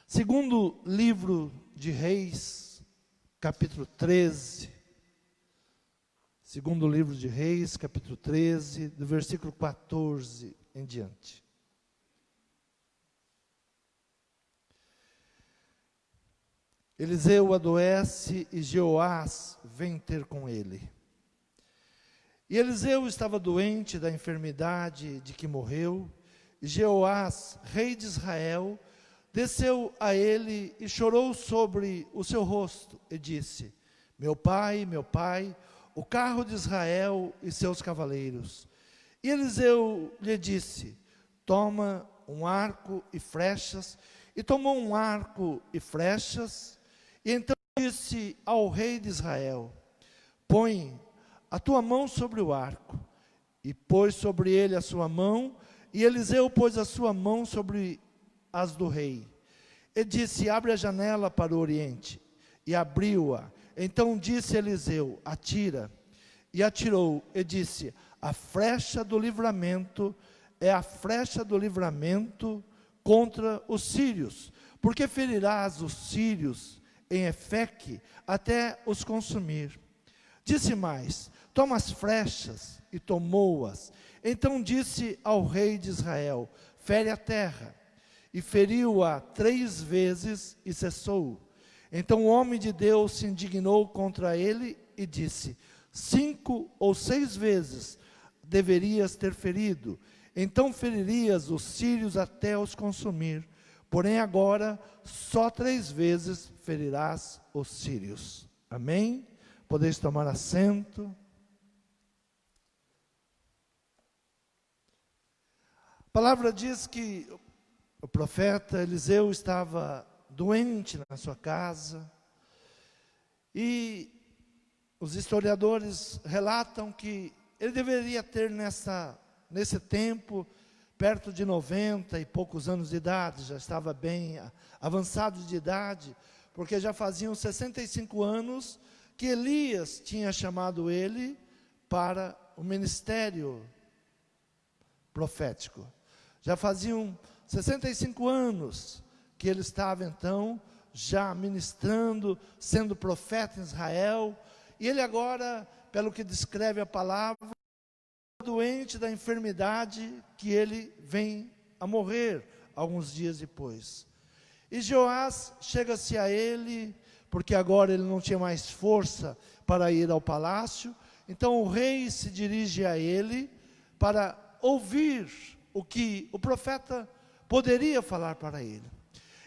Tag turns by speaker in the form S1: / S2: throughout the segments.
S1: Segundo livro de Reis, capítulo 13. Segundo livro de Reis, capítulo 13, do versículo 14 em diante. Eliseu adoece e Jeoás vem ter com ele. E Eliseu estava doente da enfermidade de que morreu, e Jeoás, rei de Israel, desceu a ele e chorou sobre o seu rosto, e disse: meu pai, o carro de Israel e seus cavaleiros. E Eliseu lhe disse: toma um arco e flechas. E tomou um arco e flechas, e então disse ao rei de Israel: põe a tua mão sobre o arco. E pôs sobre ele a sua mão, e Eliseu pôs a sua mão sobre as do rei. E disse: abre a janela para o oriente. E abriu-a. Então disse Eliseu: atira. E atirou, e disse: a flecha do livramento é a flecha do livramento contra os sírios, porque ferirás os sírios em Efeque até os consumir. Disse mais: toma as flechas, e tomou-as. Então disse ao rei de Israel: fere a terra. E feriu-a 3 vezes e cessou. Então o homem de Deus se indignou contra ele e disse: 5 ou 6 vezes deverias ter ferido, então feririas os sírios até os consumir. Porém agora só 3 vezes ferirás os sírios. Amém? Podeis tomar assento. A palavra diz que o profeta Eliseu estava doente na sua casa, e os historiadores relatam que ele deveria ter nesse tempo, perto de 90 e poucos anos de idade, já estava bem avançado de idade, porque já faziam 65 anos que Elias tinha chamado ele para o ministério profético. Já faziam 65 anos que ele estava então já ministrando, sendo profeta em Israel, e ele agora, pelo que descreve a palavra, doente da enfermidade que ele vem a morrer alguns dias depois. E Joás chega-se a ele, porque agora ele não tinha mais força para ir ao palácio, então o rei se dirige a ele para ouvir o que o profeta poderia falar para ele.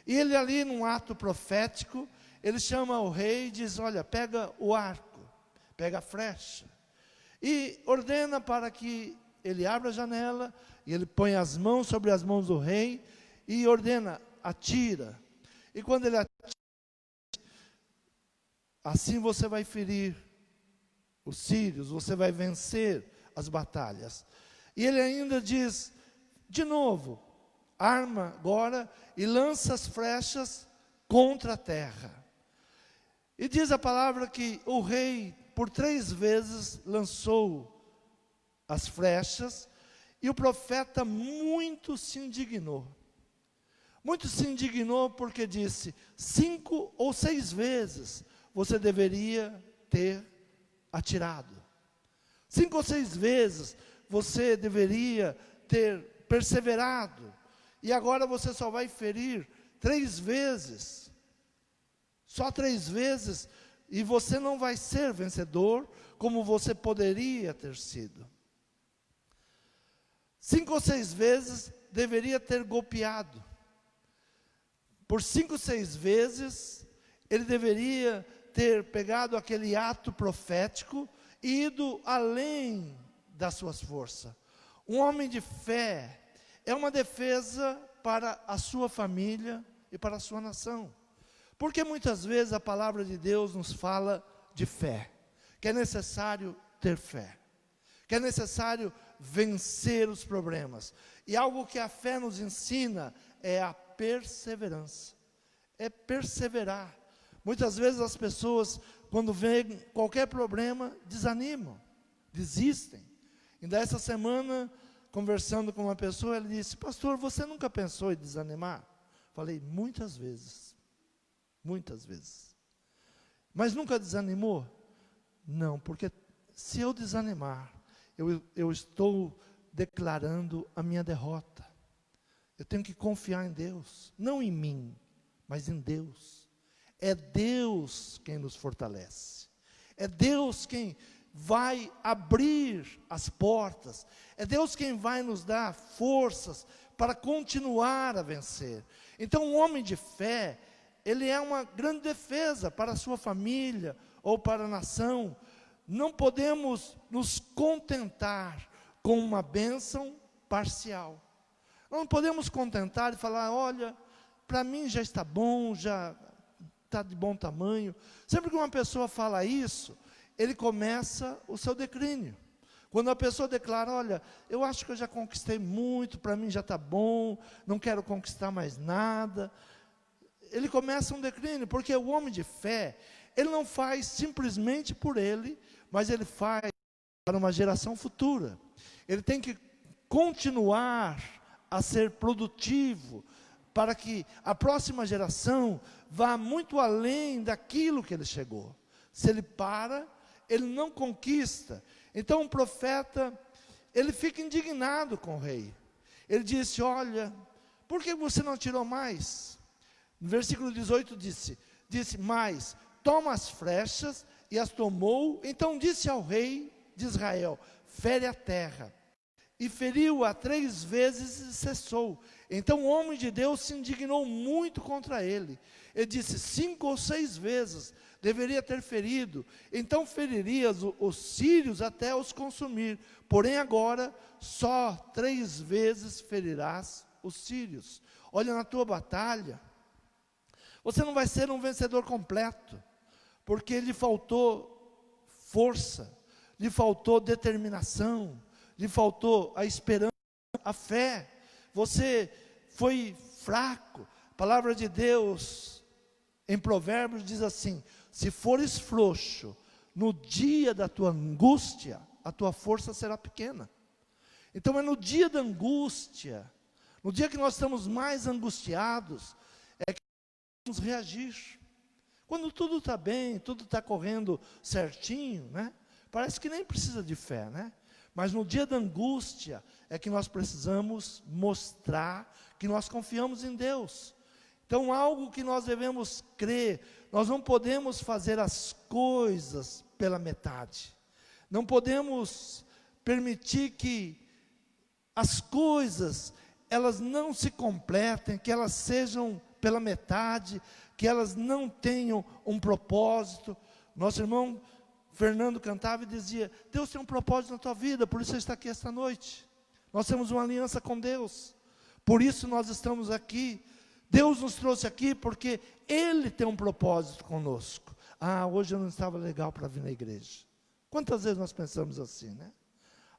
S1: E ele ali, num ato profético, ele chama o rei e diz: olha, pega o arco, pega a flecha, e ordena para que ele abra a janela, e ele põe as mãos sobre as mãos do rei, e ordena: atira. E quando ele atira, assim você vai ferir os sírios, você vai vencer as batalhas. E ele ainda diz, de novo: arma agora e lança as flechas contra a terra. E diz a palavra que o rei, por 3 vezes, lançou as flechas, e o profeta muito se indignou. Muito se indignou porque disse: 5 ou 6 vezes você deveria ter atirado. 5 ou 6 vezes você deveria ter perseverado. E agora você só vai ferir 3 vezes. Só 3 vezes. E você não vai ser vencedor como você poderia ter sido. 5 ou 6 vezes deveria ter golpeado. Por 5 ou 6 vezes ele deveria ter pegado aquele ato profético e ido além das suas forças. Um homem de fé é uma defesa para a sua família e para a sua nação. Porque muitas vezes a palavra de Deus nos fala de fé, que é necessário ter fé, que é necessário vencer os problemas. E algo que a fé nos ensina é a perseverança, é perseverar. Muitas vezes as pessoas, quando veem qualquer problema, desanimam, desistem. Ainda essa semana, conversando com uma pessoa, ele disse: pastor, você nunca pensou em desanimar? Falei muitas vezes. Muitas vezes. Mas nunca desanimou? Não, porque se eu desanimar, eu estou declarando a minha derrota. Eu tenho que confiar em Deus, não em mim, mas em Deus. É Deus quem nos fortalece. É Deus quem vai abrir as portas. É Deus quem vai nos dar forças para continuar a vencer. Então, um homem de fé, ele é uma grande defesa para a sua família ou para a nação. Não podemos nos contentar com uma bênção parcial. Não podemos contentar e falar, olha, para mim já está bom, já está de bom tamanho. Sempre que uma pessoa fala isso, ele começa o seu declínio. Quando a pessoa declara, olha, eu acho que eu já conquistei muito, para mim já está bom, não quero conquistar mais nada. Ele começa um declínio, porque o homem de fé, ele não faz simplesmente por ele, mas ele faz para uma geração futura. Ele tem que continuar a ser produtivo, para que a próxima geração vá muito além daquilo que ele chegou. Se ele para, ele não conquista. Então o profeta, ele fica indignado com o rei. Ele disse, olha, por que você não tirou mais? No versículo 18 disse, mas toma as flechas, e as tomou. Então disse ao rei de Israel, fere a terra. E feriu-a 3 vezes e cessou. Então o homem de Deus se indignou muito contra ele. Ele disse, 5 ou 6 vezes deveria ter ferido. Então feririas os sírios até os consumir. Porém agora, só 3 vezes ferirás os sírios. Olha, na tua batalha, você não vai ser um vencedor completo, porque lhe faltou força, lhe faltou determinação, lhe faltou a esperança, a fé. Você foi fraco. A palavra de Deus, em Provérbios, diz assim, se fores frouxo, no dia da tua angústia, a tua força será pequena. Então é no dia da angústia, no dia que nós estamos mais angustiados, é que vamos reagir. Quando tudo está bem, tudo está correndo certinho, né? Parece que nem precisa de fé, né? Mas no dia da angústia, é que nós precisamos mostrar que nós confiamos em Deus. Então, algo que nós devemos crer, nós não podemos fazer as coisas pela metade. Não podemos permitir que as coisas, elas não se completem, que elas sejam pela metade, que elas não tenham um propósito. Nosso irmão Fernando cantava e dizia, Deus tem um propósito na tua vida, por isso você está aqui esta noite. Nós temos uma aliança com Deus, por isso nós estamos aqui. Deus nos trouxe aqui porque Ele tem um propósito conosco. Ah, hoje eu não estava legal para vir na igreja. Quantas vezes nós pensamos assim, né?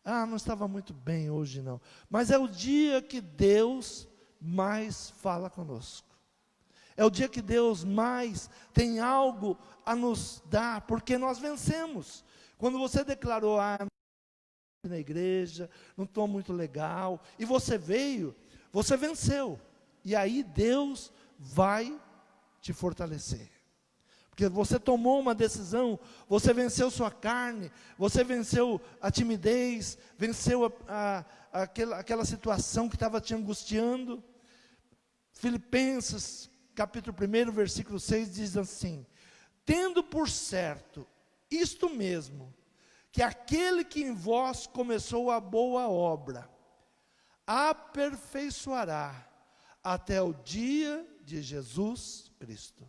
S1: Ah, não estava muito bem hoje não. Mas é o dia que Deus mais fala conosco. É o dia que Deus mais tem algo a nos dar, porque nós vencemos. Quando você declarou, não estou na igreja, não estou muito legal, e você veio, você venceu. E aí Deus vai te fortalecer. Porque você tomou uma decisão, você venceu sua carne, você venceu a timidez, venceu aquela situação que estava te angustiando. Filipenses capítulo 1, versículo 6 diz assim, tendo por certo isto mesmo, que aquele que em vós começou a boa obra, aperfeiçoará até o dia de Jesus Cristo.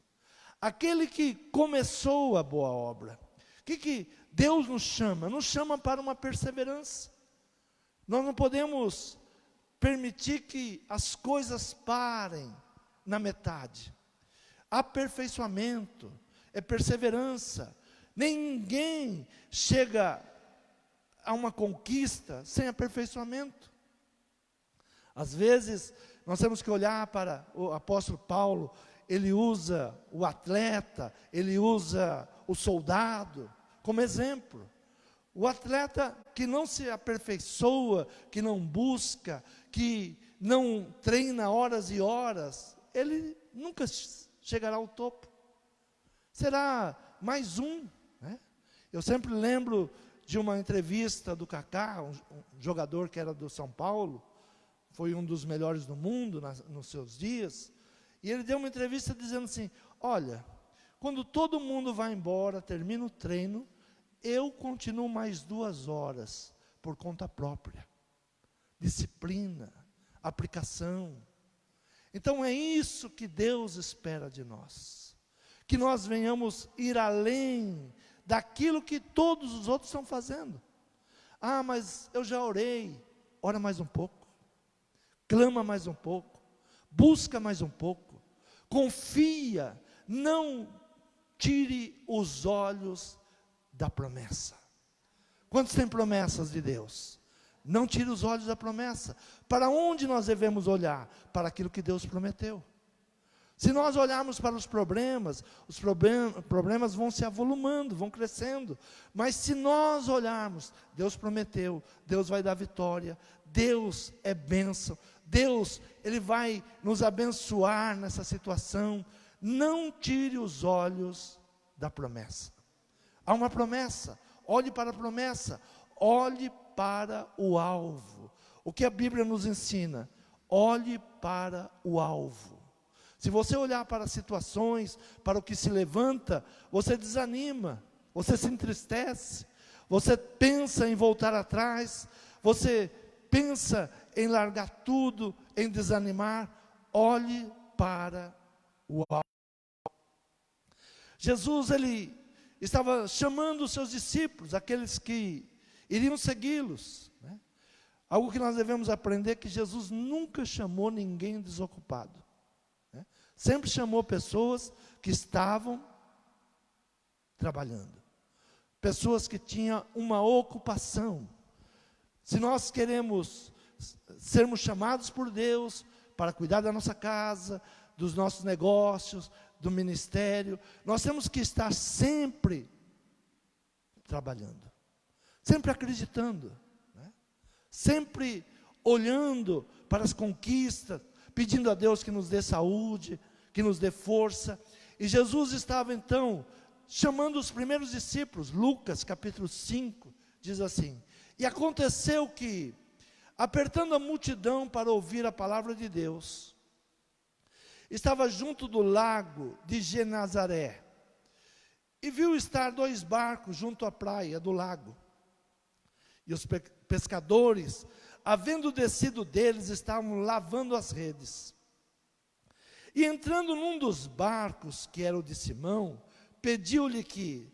S1: Aquele que começou a boa obra. O que Deus nos chama? Nos chama para uma perseverança. Nós não podemos permitir que as coisas parem na metade. Aperfeiçoamento é perseverança. Ninguém chega a uma conquista sem aperfeiçoamento. Às vezes, nós temos que olhar para o apóstolo Paulo, ele usa o atleta, ele usa o soldado como exemplo. O atleta que não se aperfeiçoa, que não busca, que não treina horas e horas, ele nunca chegará ao topo. Será mais um, né? Eu sempre lembro de uma entrevista do Kaká, um jogador que era do São Paulo, foi um dos melhores do mundo nos seus dias, e ele deu uma entrevista dizendo assim: olha, quando todo mundo vai embora, termina o treino, eu continuo mais 2 horas, por conta própria. Disciplina, aplicação. Então é isso que Deus espera de nós. Que nós venhamos ir além daquilo que todos os outros estão fazendo. Ah, mas eu já orei. Ora mais um pouco. Clama mais um pouco. Busca mais um pouco. Confia. Não tire os olhos da promessa. Quantos têm promessas de Deus? Não tire os olhos da promessa. Para onde nós devemos olhar? Para aquilo que Deus prometeu. Se nós olharmos para os problemas vão se avolumando, vão crescendo. Mas se nós olharmos, Deus prometeu, Deus vai dar vitória, Deus é bênção, Deus, Ele vai nos abençoar nessa situação. Não tire os olhos da promessa. Há uma promessa, olhe para a promessa, olhe para o alvo. O que a Bíblia nos ensina? Olhe para o alvo. Se você olhar para as situações, para o que se levanta, você desanima, você se entristece, você pensa em voltar atrás, você pensa em largar tudo, em desanimar. Olhe para o alvo. Jesus, Ele estava chamando os seus discípulos, aqueles que iriam segui-los, né? Algo que nós devemos aprender, que Jesus nunca chamou ninguém desocupado, né? Sempre chamou pessoas que estavam trabalhando, pessoas que tinham uma ocupação. Se nós queremos sermos chamados por Deus para cuidar da nossa casa, dos nossos negócios, do ministério, nós temos que estar sempre trabalhando, sempre acreditando, né? Sempre olhando para as conquistas, pedindo a Deus que nos dê saúde, que nos dê força. E Jesus estava então chamando os primeiros discípulos. Lucas capítulo 5 diz assim: e aconteceu que, apertando a multidão para ouvir a palavra de Deus, estava junto do lago de Genazaré, e viu estar 2 barcos junto à praia do lago. E os pescadores, havendo descido deles, estavam lavando as redes. E entrando num dos barcos, que era o de Simão, pediu-lhe que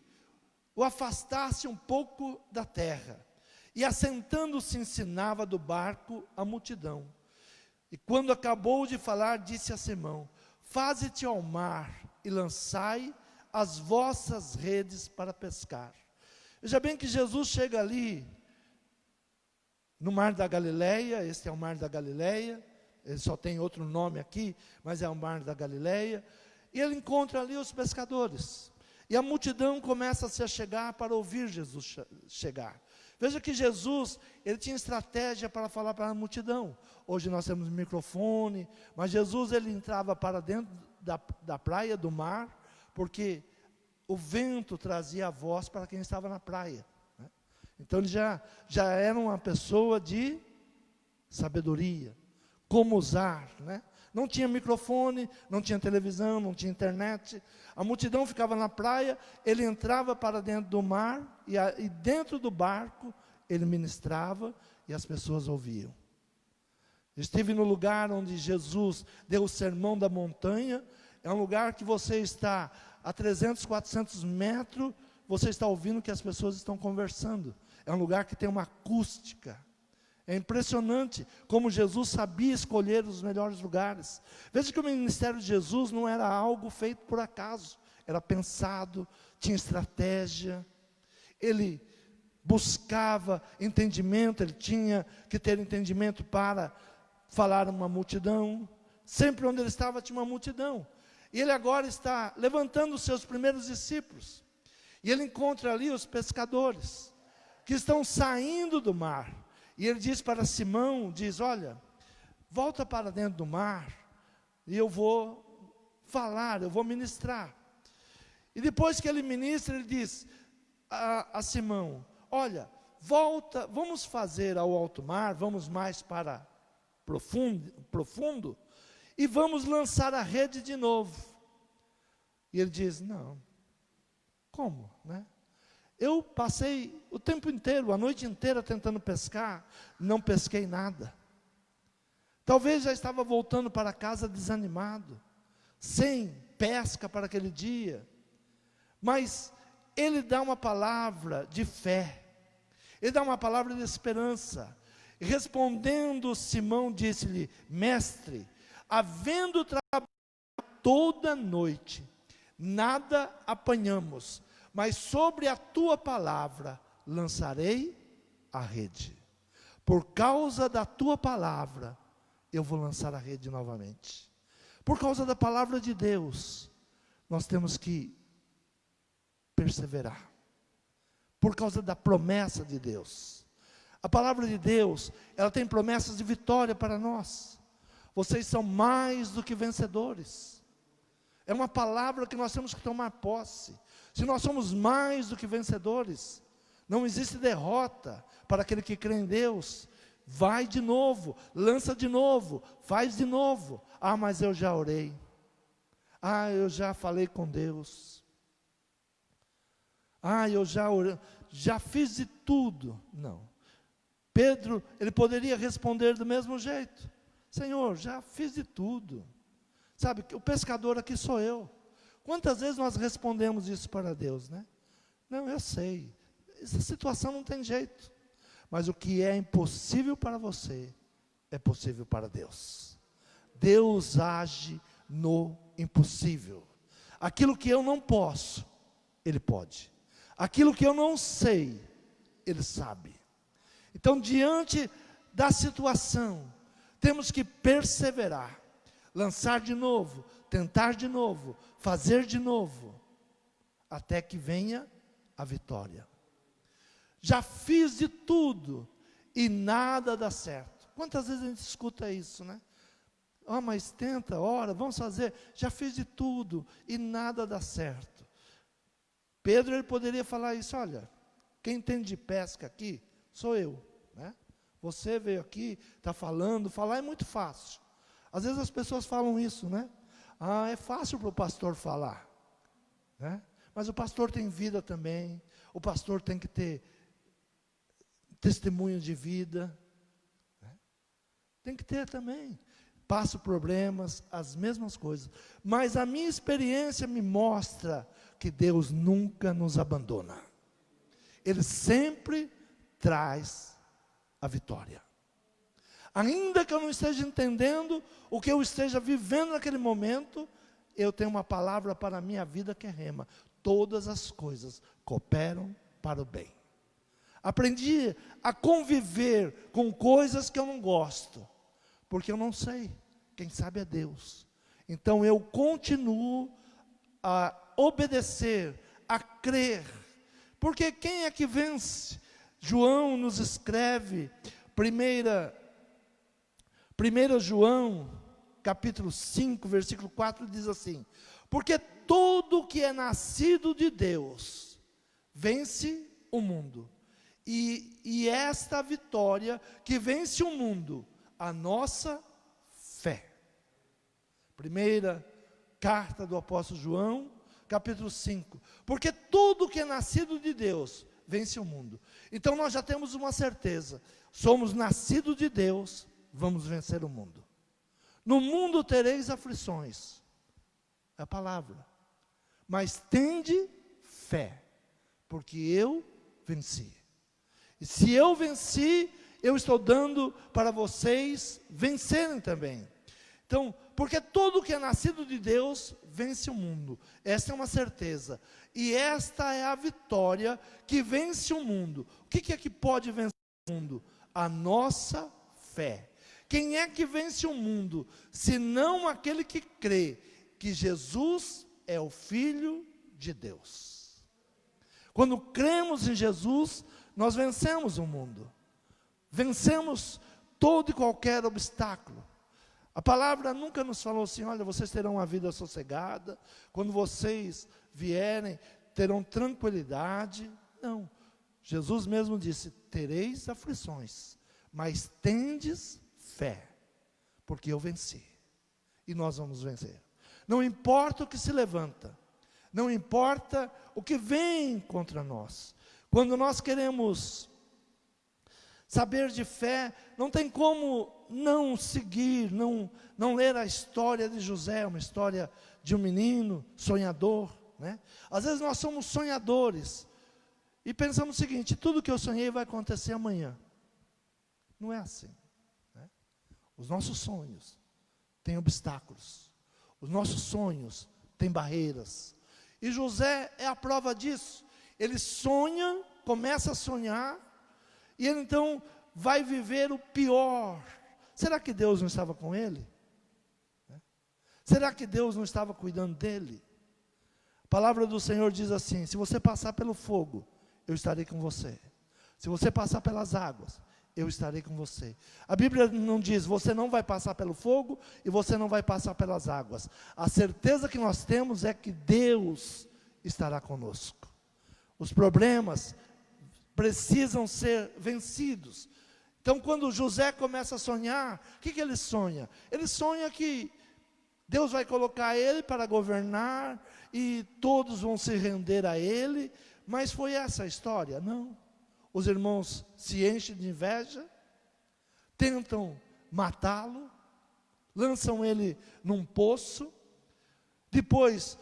S1: o afastasse um pouco da terra. E assentando-se, ensinava do barco a multidão. E quando acabou de falar, disse a Simão: faze-te ao mar e lançai as vossas redes para pescar. Veja bem que Jesus chega ali no mar da Galileia. Este é o mar da Galileia, ele só tem outro nome aqui, mas é o mar da Galileia. E ele encontra ali os pescadores, e a multidão começa a se achegar para ouvir Jesus chegar. Veja que Jesus, ele tinha estratégia para falar para a multidão. Hoje nós temos microfone, mas Jesus, ele entrava para dentro da praia, do mar, porque o vento trazia a voz para quem estava na praia, né? Então ele já era uma pessoa de sabedoria, como usar, né? Não tinha microfone, não tinha televisão, não tinha internet. A multidão ficava na praia, ele entrava para dentro do mar, e dentro do barco ele ministrava, e as pessoas ouviam. Estive no lugar onde Jesus deu o sermão da montanha. É um lugar que você está a 300, 400 metros, você está ouvindo que as pessoas estão conversando. É um lugar que tem uma acústica. É impressionante como Jesus sabia escolher os melhores lugares. Veja que o ministério de Jesus não era algo feito por acaso. Era pensado, tinha estratégia. Ele buscava entendimento, ele tinha que ter entendimento para falar a uma multidão. Sempre onde ele estava tinha uma multidão. E ele agora está levantando os seus primeiros discípulos. E ele encontra ali os pescadores, que estão saindo do mar. E ele diz para Simão, diz: olha, volta para dentro do mar, e eu vou falar, eu vou ministrar. E depois que ele ministra, ele diz a Simão: olha, volta, vamos fazer ao alto mar, vamos mais para profundo, e vamos lançar a rede de novo. E ele diz: não, como, né? Eu passei o tempo inteiro, a noite inteira tentando pescar, não pesquei nada. Talvez já estava voltando para casa desanimado, sem pesca para aquele dia. Mas ele dá uma palavra de fé, ele dá uma palavra de esperança. E respondendo, Simão disse-lhe: mestre, havendo trabalhado toda noite, nada apanhamos, mas sobre a tua palavra lançarei a rede. Por causa da tua palavra, eu vou lançar a rede novamente. Por causa da palavra de Deus, nós temos que perseverar. Por causa da promessa de Deus. A palavra de Deus, ela tem promessas de vitória para nós. Vocês são mais do que vencedores. É uma palavra que nós temos que tomar posse. Se nós somos mais do que vencedores, não existe derrota para aquele que crê em Deus. Vai de novo, lança de novo, faz de novo. Ah, mas eu já orei. Ah, eu já falei com Deus. Ah, eu já fiz de tudo. Não. Pedro, ele poderia responder do mesmo jeito: Senhor, já fiz de tudo. Sabe, o pescador aqui sou eu. Quantas vezes nós respondemos isso para Deus, né? Não, eu sei, essa situação não tem jeito. Mas o que é impossível para você, é possível para Deus. Deus age no impossível. Aquilo que eu não posso, Ele pode. Aquilo que eu não sei, Ele sabe. Então, diante da situação, temos que perseverar, lançar de novo, tentar de novo, fazer de novo, até que venha a vitória. Já fiz de tudo e nada dá certo. Quantas vezes a gente escuta isso, né? Ah, mas tenta, ora, vamos fazer. Já fiz de tudo e nada dá certo. Pedro, ele poderia falar isso: olha, quem entende de pesca aqui sou eu, né? Você veio aqui, está falando, falar é muito fácil. Às vezes as pessoas falam isso, né? Ah, é fácil para o pastor falar, né? Mas o pastor tem vida também, o pastor tem que ter testemunho de vida, né? Tem que ter também. Passo problemas, as mesmas coisas. Mas a minha experiência me mostra que Deus nunca nos abandona. Ele sempre traz a vitória. Ainda que eu não esteja entendendo o que eu esteja vivendo naquele momento, eu tenho uma palavra para a minha vida que é rema: todas as coisas cooperam para o bem. Aprendi a conviver com coisas que eu não gosto, porque eu não sei, quem sabe é Deus. Então eu continuo a obedecer, a crer, porque quem é que vence? João nos escreve, 1 João, capítulo 5, versículo 4, diz assim: porque todo que é nascido de Deus, vence o mundo. E esta vitória que vence o mundo, a nossa fé. Primeira carta do apóstolo João, capítulo 5. Porque tudo que é nascido de Deus, vence o mundo. Então nós já temos uma certeza: somos nascidos de Deus, vamos vencer o mundo. No mundo tereis aflições, é a palavra, mas tende fé, porque eu venci. E se eu venci, eu estou dando para vocês vencerem também. Então, porque tudo que é nascido de Deus, vence o mundo. Essa é uma certeza. E esta é a vitória que vence o mundo. O que é que pode vencer o mundo? A nossa fé. Quem é que vence o mundo, senão aquele que crê que Jesus é o Filho de Deus? Quando cremos em Jesus, nós vencemos o mundo. Vencemos todo e qualquer obstáculo. A palavra nunca nos falou assim, olha, vocês terão uma vida sossegada, quando vocês vierem, terão tranquilidade. Não. Jesus mesmo disse, tereis aflições, mas tendes fé, porque eu venci. E nós vamos vencer. Não importa o que se levanta, não importa o que vem contra nós. Quando nós queremos saber de fé, não tem como não seguir, não ler a história de José, uma história de um menino sonhador, né? Às vezes nós somos sonhadores e pensamos o seguinte, tudo que eu sonhei vai acontecer amanhã. Não é assim, né? Os nossos sonhos têm obstáculos, os nossos sonhos têm barreiras, e José é a prova disso. Ele sonha, começa a sonhar, e ele então vai viver o pior. Será que Deus não estava com ele? Será que Deus não estava cuidando dele? A palavra do Senhor diz assim, se você passar pelo fogo, eu estarei com você. Se você passar pelas águas, eu estarei com você. A Bíblia não diz, você não vai passar pelo fogo e você não vai passar pelas águas. A certeza que nós temos é que Deus estará conosco. Os problemas precisam ser vencidos. Então, quando José começa a sonhar, o que ele sonha? Ele sonha que Deus vai colocar ele para governar e todos vão se render a ele. Mas foi essa a história? Não. Os irmãos se enchem de inveja, tentam matá-lo, lançam ele num poço. Depois,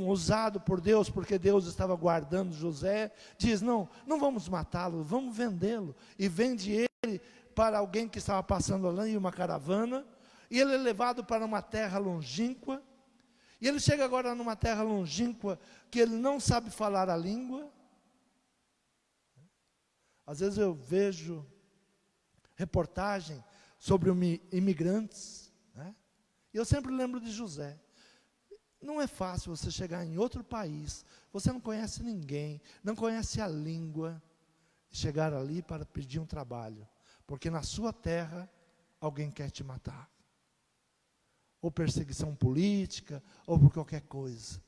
S1: usado por Deus, porque Deus estava guardando José, diz, não vamos matá-lo, vamos vendê-lo. E vende ele para alguém que estava passando lá em uma caravana, e ele é levado para uma terra longínqua, e ele chega agora numa terra longínqua, que ele não sabe falar a língua. Às vezes eu vejo reportagem sobre imigrantes, né? E eu sempre lembro de José. Não é fácil você chegar em outro país, você não conhece ninguém, não conhece a língua, e chegar ali para pedir um trabalho, porque na sua terra alguém quer te matar, ou perseguição política, ou por qualquer coisa.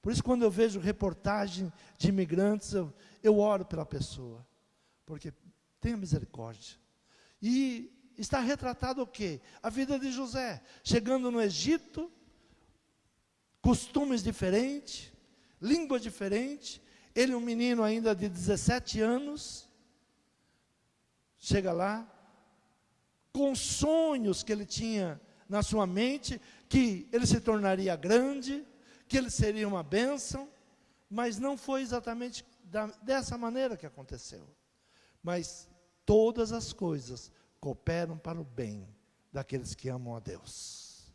S1: Por isso, quando eu vejo reportagem de imigrantes, eu oro pela pessoa, porque tenha misericórdia. E está retratado o quê? A vida de José, chegando no Egito, costumes diferentes, língua diferente. Ele, um menino ainda de 17 anos, chega lá, com sonhos que ele tinha na sua mente, que ele se tornaria grande, que ele seria uma bênção, mas não foi exatamente dessa maneira que aconteceu. Mas todas as coisas cooperam para o bem daqueles que amam a Deus.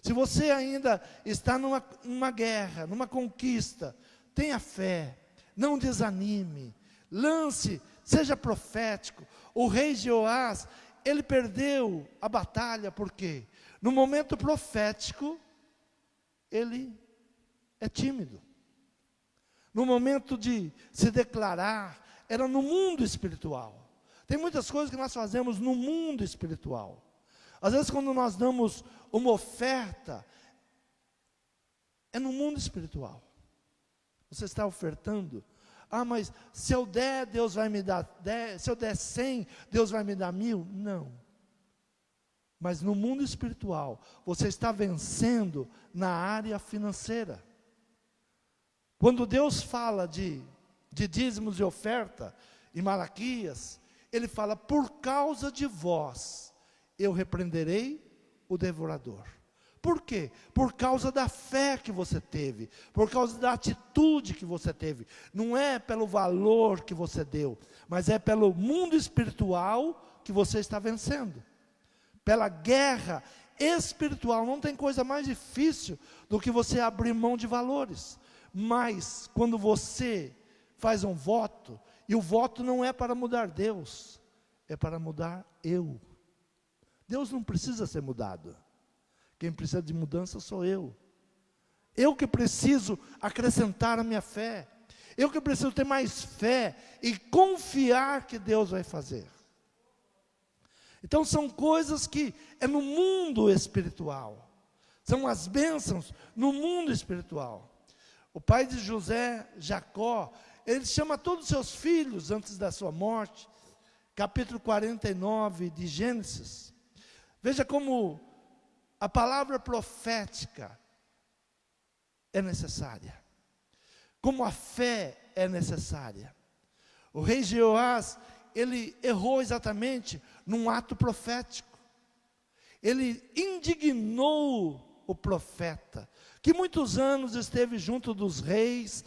S1: Se você ainda está numa guerra, numa conquista, tenha fé, não desanime, lance, seja profético. O rei Jeoás, ele perdeu a batalha, por quê? No momento profético, ele é tímido. No momento de se declarar, era no mundo espiritual. Tem muitas coisas que nós fazemos no mundo espiritual. Às vezes, quando nós damos uma oferta, é no mundo espiritual. Você está ofertando. Ah, mas se eu der, Deus vai me dar 10. Se eu der 100, Deus vai me dar 1000. Não. Mas no mundo espiritual, você está vencendo na área financeira. Quando Deus fala de dízimos e oferta, em Malaquias, ele fala, por causa de vós, eu repreenderei o devorador. Por quê? Por causa da fé que você teve, por causa da atitude que você teve. Não é pelo valor que você deu, mas é pelo mundo espiritual que você está vencendo. Pela guerra espiritual. Não tem coisa mais difícil do que você abrir mão de valores. Mas, quando você faz um voto, e o voto não é para mudar Deus, é para mudar eu. Deus não precisa ser mudado. Quem precisa de mudança sou eu. Eu que preciso acrescentar a minha fé. Eu que preciso ter mais fé e confiar que Deus vai fazer. Então são coisas que é no mundo espiritual. São as bênçãos no mundo espiritual. O pai de José, Jacó, ele chama todos os seus filhos antes da sua morte. Capítulo 49 de Gênesis. Veja como a palavra profética é necessária. Como a fé é necessária. O rei Jeoás, ele errou exatamente num ato profético. Ele indignou o profeta, que muitos anos esteve junto dos reis,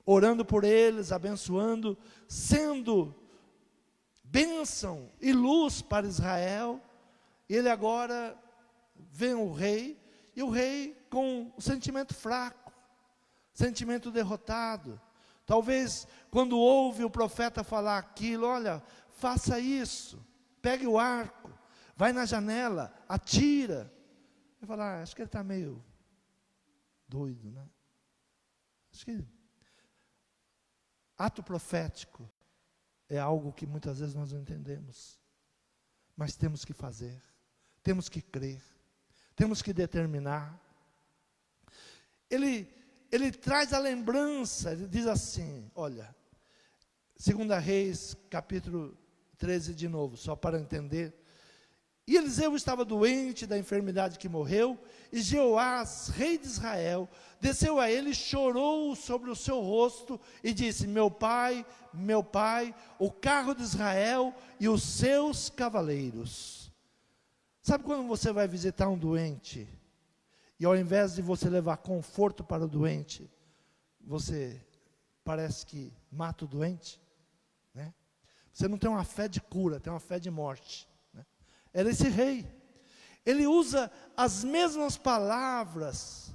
S1: orando por eles, abençoando, sendo bênção e luz para Israel. Ele agora vê o rei, e o rei com um sentimento fraco, sentimento derrotado. Talvez quando ouve o profeta falar aquilo, olha, faça isso, pegue o arco, vai na janela, atira. Ele fala, acho que ele está meio doido, né? Acho que ato profético é algo que muitas vezes nós não entendemos, mas temos que fazer, temos que crer, temos que determinar. Ele traz a lembrança, ele diz assim, olha, 2 Reis, capítulo 13 de novo, só para entender. E Eliseu estava doente da enfermidade que morreu, e Jeoás, rei de Israel, desceu a ele, chorou sobre o seu rosto, e disse, meu pai, o carro de Israel e os seus cavaleiros. Sabe quando você vai visitar um doente, e ao invés de você levar conforto para o doente, você parece que mata o doente, né? Você não tem uma fé de cura, tem uma fé de morte, né? Era esse rei. Ele usa as mesmas palavras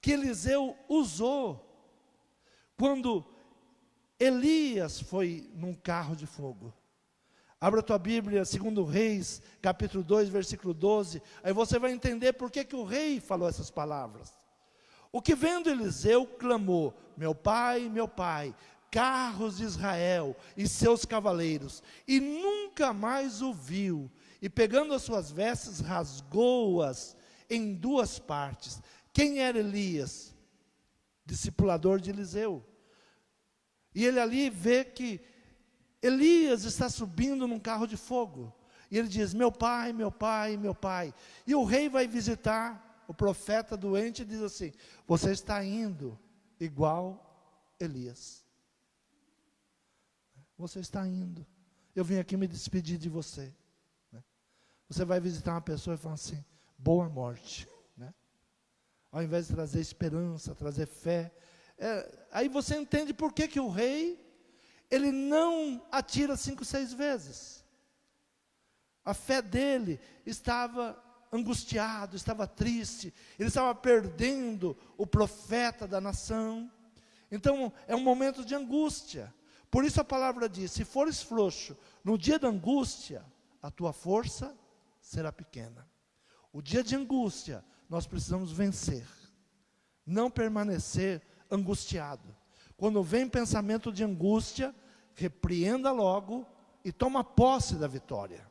S1: que Eliseu usou quando Elias foi num carro de fogo. Abra a tua Bíblia, 2 Reis, capítulo 2, versículo 12. Aí você vai entender por que o rei falou essas palavras. O que vendo Eliseu, clamou, meu pai, carros de Israel e seus cavaleiros. E nunca mais o viu. E pegando as suas vestes, rasgou-as em duas partes. Quem era Elias? Discipulador de Eliseu. E ele ali vê que Elias está subindo num carro de fogo. E ele diz, meu pai. E o rei vai visitar o profeta doente e diz assim, você está indo igual Elias. Você está indo. Eu vim aqui me despedir de você. Você vai visitar uma pessoa e falar assim, boa morte. Né? Ao invés de trazer esperança, trazer fé. Aí você entende por que o rei, ele não atira 5, 6 vezes. A fé dele estava angustiado, estava triste, ele estava perdendo o profeta da nação. Então é um momento de angústia. Por isso a palavra diz, se fores frouxo no dia da angústia, a tua força será pequena. O dia de angústia, nós precisamos vencer, não permanecer angustiado. Quando vem pensamento de angústia, repreenda logo e toma posse da vitória.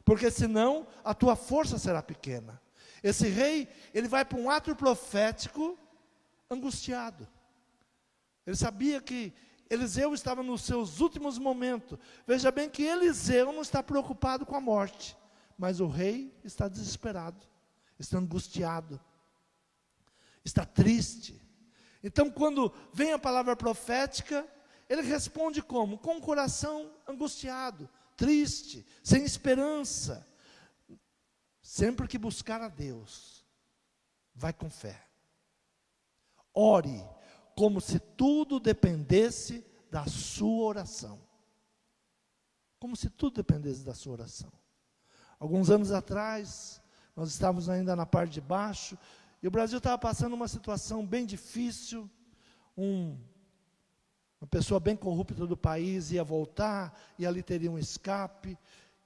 S1: Porque senão a tua força será pequena. Esse rei, ele vai para um ato profético angustiado. Ele sabia que Eliseu estava nos seus últimos momentos. Veja bem que Eliseu não está preocupado com a morte, mas o rei está desesperado, está angustiado, está triste. Então quando vem a palavra profética, ele responde como? Com o coração angustiado, triste, sem esperança. Sempre que buscar a Deus, vai com fé. Ore como se tudo dependesse da sua oração. Como se tudo dependesse da sua oração. Alguns anos atrás, nós estávamos ainda na parte de baixo, e o Brasil estava passando uma situação bem difícil, uma pessoa bem corrupta do país ia voltar, e ali teria um escape,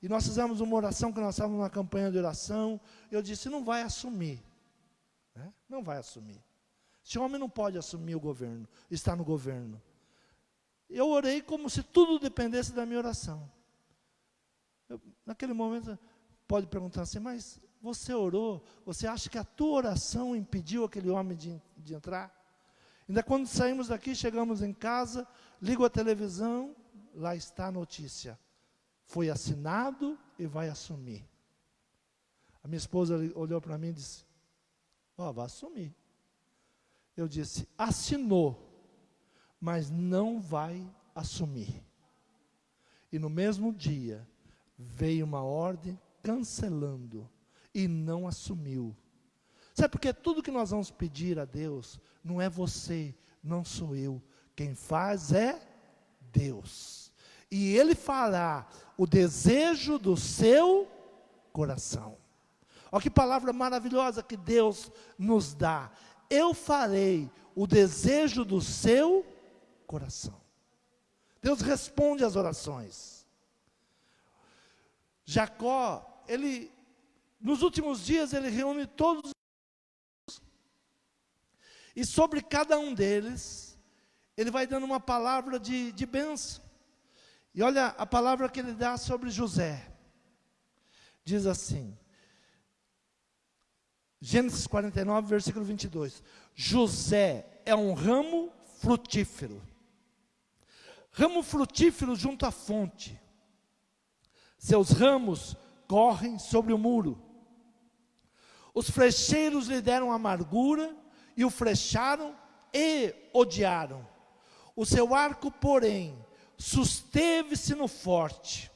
S1: e nós fizemos uma oração, que nós estávamos numa campanha de oração, e eu disse, não vai assumir, né? Não vai assumir, esse homem não pode assumir o governo, está no governo. Eu orei como se tudo dependesse da minha oração. Naquele momento, pode perguntar assim, mas você orou? Você acha que a tua oração impediu aquele homem de entrar? Ainda quando saímos daqui, chegamos em casa, ligo a televisão, lá está a notícia. Foi assinado e vai assumir. A minha esposa olhou para mim e disse, vai assumir. Eu disse, assinou, mas não vai assumir. E no mesmo dia, veio uma ordem cancelando e não assumiu. Sabe porque tudo que nós vamos pedir a Deus, não é você, não sou eu. Quem faz é Deus. E Ele fará o desejo do seu coração. Olha que palavra maravilhosa que Deus nos dá. Eu farei o desejo do seu coração. Deus responde às orações. Jacó, nos últimos dias, ele reúne todos e sobre cada um deles, ele vai dando uma palavra de bênção. E olha a palavra que ele dá sobre José. Diz assim, Gênesis 49, versículo 22. José é um ramo frutífero. Ramo frutífero junto à fonte. Seus ramos correm sobre o muro. Os flecheiros lhe deram amargura e o flecharam e odiaram. O seu arco, porém, susteve-se no forte.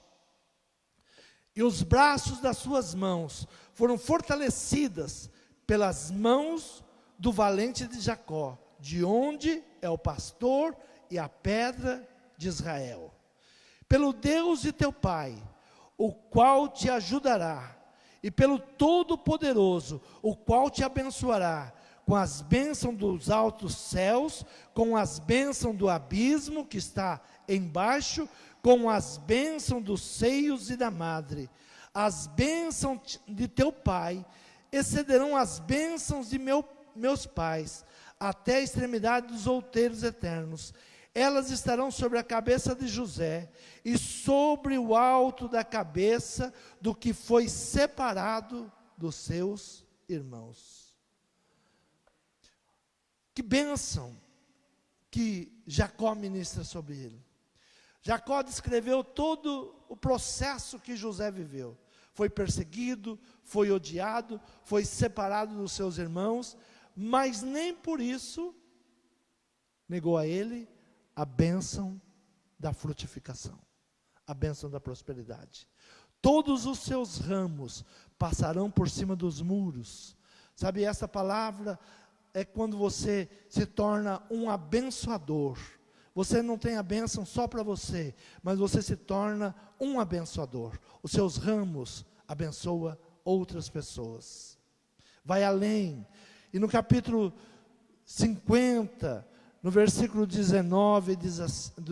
S1: E os braços das suas mãos foram fortalecidas pelas mãos do valente de Jacó, de onde é o pastor e a pedra de Israel. Pelo Deus de teu pai, o qual te ajudará, e pelo Todo-Poderoso, o qual te abençoará, com as bênçãos dos altos céus, com as bênçãos do abismo que está embaixo, com as bênçãos dos seios e da madre. As bênçãos de teu pai excederão as bênçãos de meus pais, até a extremidade dos outeiros eternos. Elas estarão sobre a cabeça de José, e sobre o alto da cabeça do que foi separado dos seus irmãos. Que bênção que Jacó ministra sobre ele. Jacó descreveu todo o processo que José viveu. Foi perseguido, foi odiado, foi separado dos seus irmãos, mas nem por isso negou a ele a bênção da frutificação, a bênção da prosperidade. Todos os seus ramos passarão por cima dos muros. Sabe, essa palavra é quando você se torna um abençoador. Você não tem a bênção só para você, mas você se torna um abençoador. Os seus ramos abençoa outras pessoas. Vai além. E no capítulo 50, no versículo 19,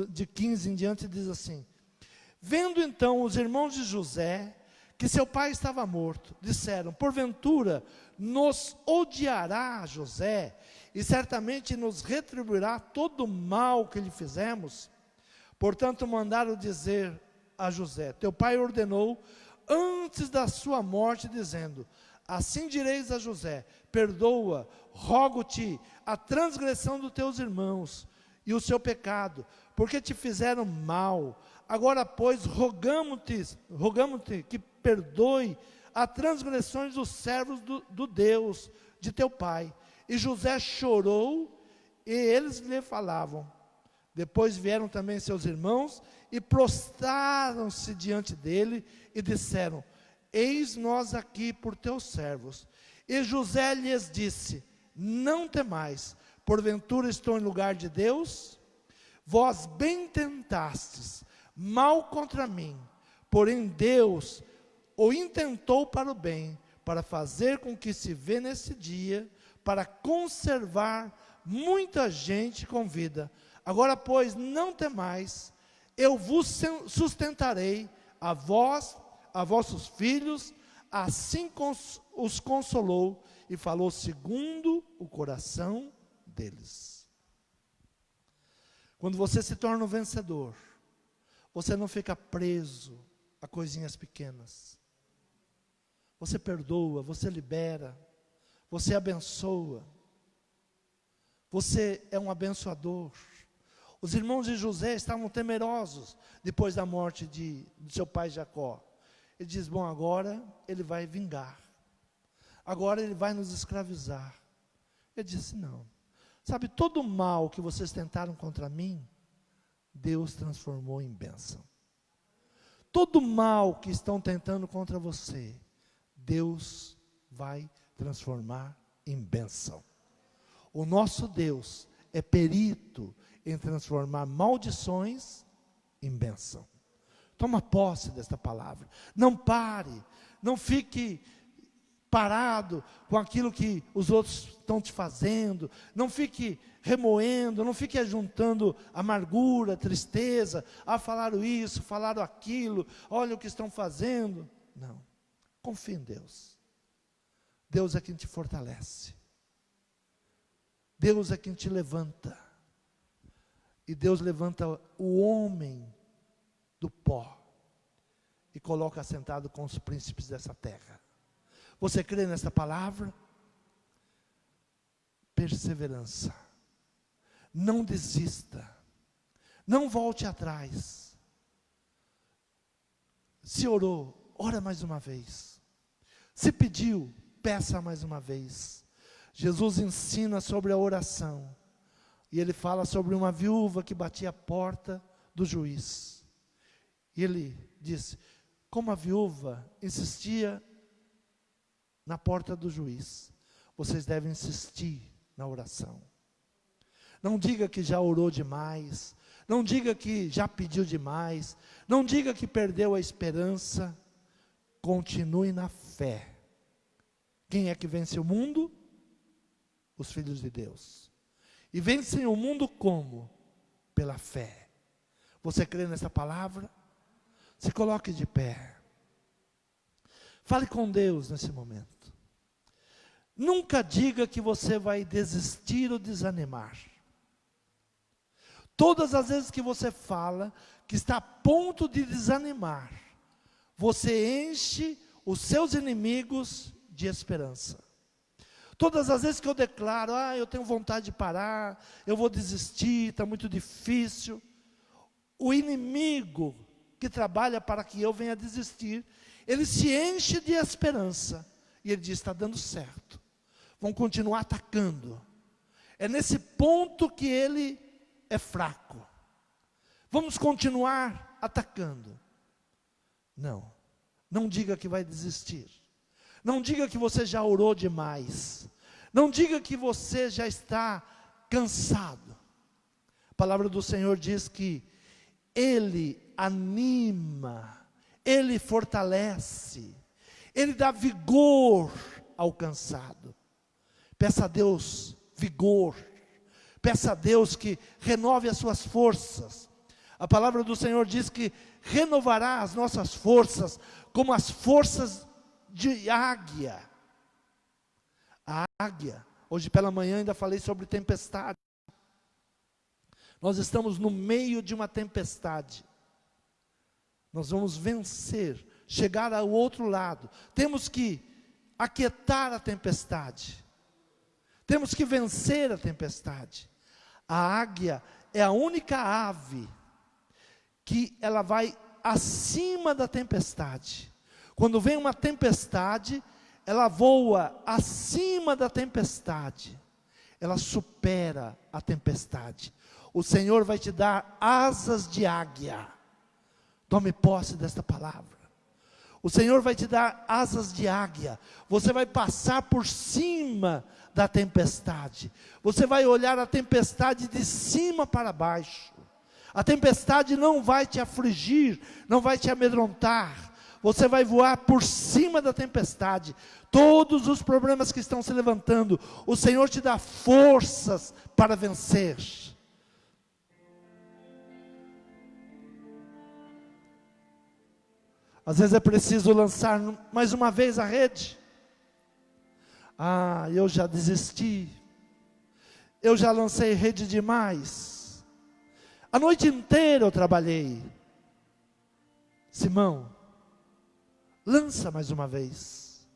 S1: de 15 em diante, diz assim: vendo então os irmãos de José que seu pai estava morto, disseram: porventura nos odiará José, e certamente nos retribuirá todo o mal que lhe fizemos. Portanto mandaram dizer a José: teu pai ordenou antes da sua morte, dizendo: assim direis a José: perdoa, rogo-te, a transgressão dos teus irmãos e o seu pecado, porque te fizeram mal. Agora, pois, rogamo-te que perdoe as transgressões dos servos do Deus de teu pai. E José chorou, e eles lhe falavam. Depois vieram também seus irmãos, e prostraram-se diante dele, e disseram: eis nós aqui por teus servos. E José lhes disse: não temais, porventura estou em lugar de Deus? Vós bem tentastes, mal contra mim, porém Deus o intentou para o bem, para fazer com que se vê nesse dia, para conservar muita gente com vida. Agora, pois, não temais, eu vos sustentarei, a vós, a vossos filhos, assim os consolou, e falou segundo o coração deles. Quando você se torna um vencedor, você não fica preso a coisinhas pequenas. Você perdoa, você libera, você abençoa. Você é um abençoador. Os irmãos de José estavam temerosos depois da morte de seu pai Jacó. Ele diz, bom, agora ele vai vingar. Agora ele vai nos escravizar. Ele disse, não. Sabe, todo o mal que vocês tentaram contra mim, Deus transformou em bênção. Todo o mal que estão tentando contra você, Deus vai transformar em bênção. O nosso Deus é perito em transformar maldições em bênção. Toma posse desta palavra. Não pare, não fique parado com aquilo que os outros estão te fazendo. Não fique remoendo, não fique ajuntando amargura, tristeza. Ah, falaram isso, falaram aquilo, olha o que estão fazendo. Não, confie em Deus. Deus é quem te fortalece. Deus é quem te levanta. E Deus levanta o homem do pó e coloca assentado com os príncipes dessa terra. Você crê nessa palavra? Perseverança. Não desista. Não volte atrás. Se orou, ora mais uma vez. Se pediu, peça mais uma vez. Jesus ensina sobre a oração. E ele fala sobre uma viúva que batia a porta do juiz. E ele disse, como a viúva insistia na porta do juiz, vocês devem insistir na oração. Não diga que já orou demais, não diga que já pediu demais, não diga que perdeu a esperança. Continue na fé. Quem é que vence o mundo? Os filhos de Deus. E vencem o mundo como? Pela fé. Você crê nessa palavra? Se coloque de pé. Fale com Deus nesse momento. Nunca diga que você vai desistir ou desanimar. Todas as vezes que você fala que está a ponto de desanimar, você enche os seus inimigos de esperança. Todas as vezes que eu declaro, eu tenho vontade de parar, eu vou desistir, está muito difícil. O inimigo que trabalha para que eu venha desistir, ele se enche de esperança. E ele diz, está dando certo. Vão continuar atacando. É nesse ponto que ele é fraco. Vamos continuar atacando. Não, não diga que vai desistir. Não diga que você já orou demais. Não diga que você já está cansado. A palavra do Senhor diz que Ele anima, Ele fortalece, Ele dá vigor ao cansado. Peça a Deus vigor. Peça a Deus que renove as suas forças. A palavra do Senhor diz que renovará as nossas forças como as forças de águia. A águia, hoje pela manhã ainda falei sobre tempestade. Nós estamos no meio de uma tempestade. Nós vamos vencer, chegar ao outro lado. Temos que aquietar a tempestade. Temos que vencer a tempestade. A águia é a única ave que ela vai acima da tempestade. Quando vem uma tempestade, ela voa acima da tempestade. Ela supera a tempestade. O Senhor vai te dar asas de águia. Tome posse desta palavra. O Senhor vai te dar asas de águia. Você vai passar por cima da tempestade. Você vai olhar a tempestade de cima para baixo. A tempestade não vai te afligir, não vai te amedrontar. Você vai voar por cima da tempestade. Todos os problemas que estão se levantando, o Senhor te dá forças para vencer. Às vezes é preciso lançar mais uma vez a rede. Eu já desisti. Eu já lancei rede demais. A noite inteira eu trabalhei. Simão, lança mais uma vez.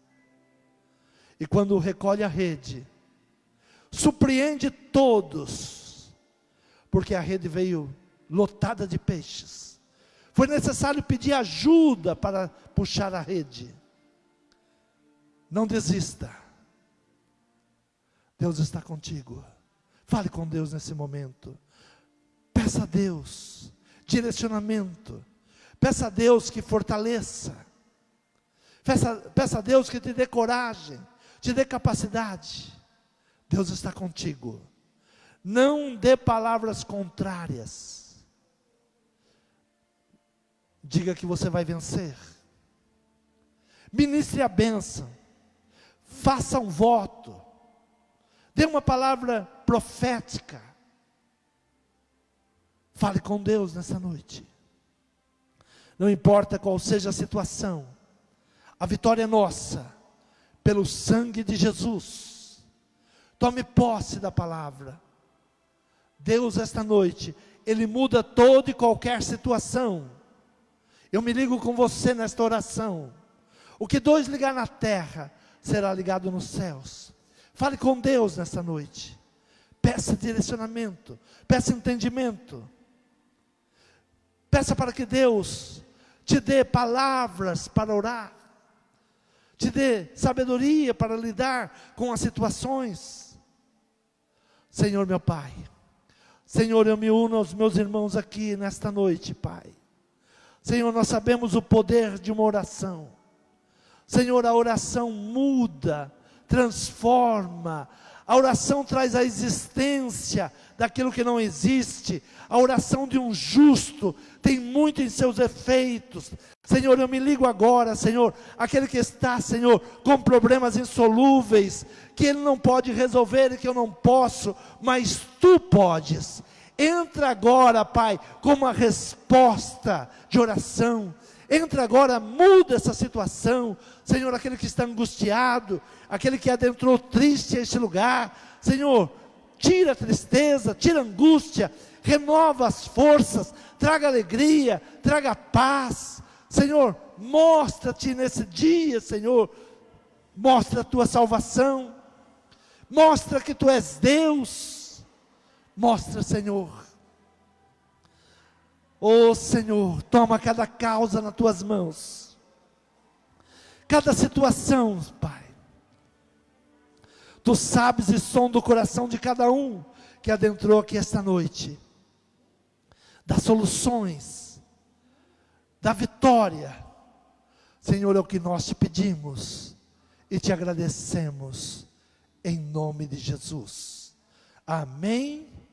S1: E quando recolhe a rede, surpreende todos, porque a rede veio lotada de peixes. Foi necessário pedir ajuda para puxar a rede. Não desista. Deus está contigo. Fale com Deus nesse momento. Peça a Deus direcionamento. Peça a Deus que fortaleça. Peça a Deus que te dê coragem, te dê capacidade. Deus está contigo. Não dê palavras contrárias. Diga que você vai vencer. Ministre a bênção. Faça um voto. Dê uma palavra profética. Fale com Deus nessa noite. Não importa qual seja a situação, a vitória é nossa, pelo sangue de Jesus. Tome posse da palavra. Deus, esta noite, Ele muda toda e qualquer situação. Eu me ligo com você nesta oração. O que dois ligar na terra, será ligado nos céus. Fale com Deus nesta noite. Peça direcionamento, peça entendimento. Peça para que Deus te dê palavras para orar, te dê sabedoria para lidar com as situações. Senhor meu Pai, Senhor, eu me uno aos meus irmãos aqui nesta noite, Pai. Senhor, nós sabemos o poder de uma oração. Senhor, a oração muda, transforma. A oração traz a existência daquilo que não existe. A oração de um justo tem muito em seus efeitos. Senhor, eu me ligo agora, Senhor, aquele que está, Senhor, com problemas insolúveis, que ele não pode resolver e que eu não posso, mas Tu podes. Entra agora, Pai, com uma resposta de oração. Entra agora, muda essa situação. Senhor, aquele que está angustiado, aquele que adentrou triste a este lugar, Senhor, tira a tristeza, tira a angústia, renova as forças, traga alegria, traga paz. Senhor, mostra-te nesse dia, Senhor, mostra a Tua salvação, mostra que Tu és Deus, mostra, Senhor. Oh Senhor, toma cada causa nas Tuas mãos, cada situação, Pai. Tu sabes e sonda o coração de cada um que adentrou aqui esta noite. Das soluções, da vitória. Senhor, é o que nós te pedimos e te agradecemos em nome de Jesus. Amém.